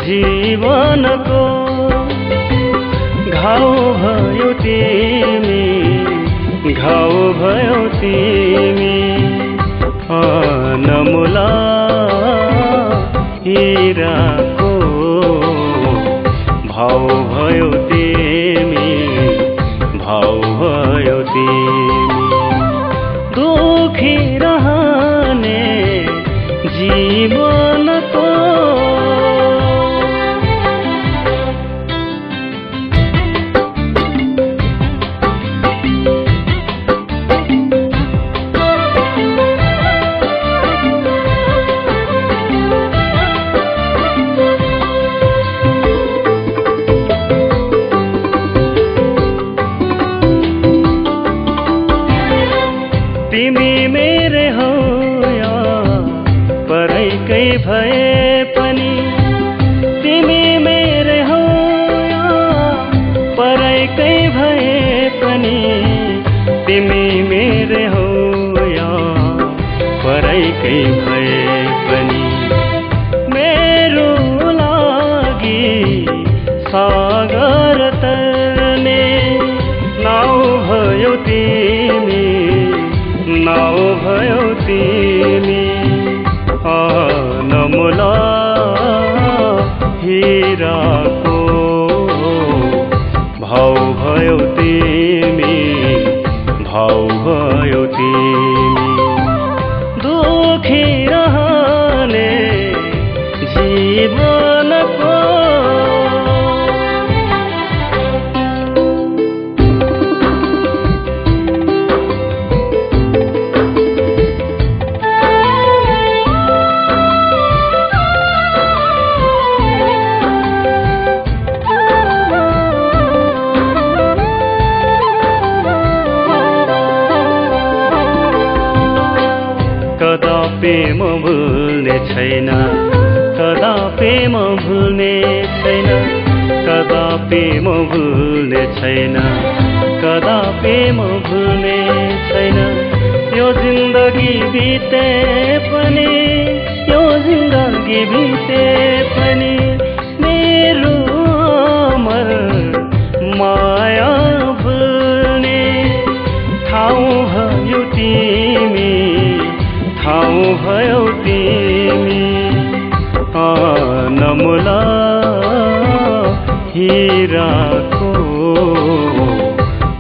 जीवनको घाउ भयो तिमी, घाउ भयो तिमी, नमुला हिराको भाउ भयो तिमी, भाउ भयो तिमी, दुखी रहने जीवनको तिमी मेरे हो या परैकै भए पनि, तिमी मेरे हो या परैकै भए पनि, तिमी मेरे हो या परैकै भए पनि, मेरो लागि सागर तर्ने नाउ भयो तिमी, नाउ भयो तिमी, नमुला हिराको भाउ भयो तिमी, भाउ भयो तिमी, दुखी रहने जीवनको कदापि म भुल्ने छैन, कदापि म भुल्ने छैन, कदापि म भुल्ने छैन, कदापि म भुल्ने छैन, यो जिन्दगी बिते पनि, यो जिन्दगी बिते पनि, मेरो अमर माया भुल्ने ठाउँ भयो तिमी, ठाउँ भयो तिमी, नमुला हिराको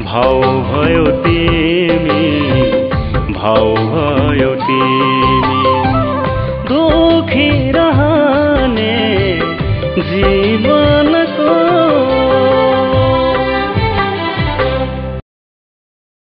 भाउ भयो तिमी, भाउ भयो तिमी, दुखी रहने जीवनको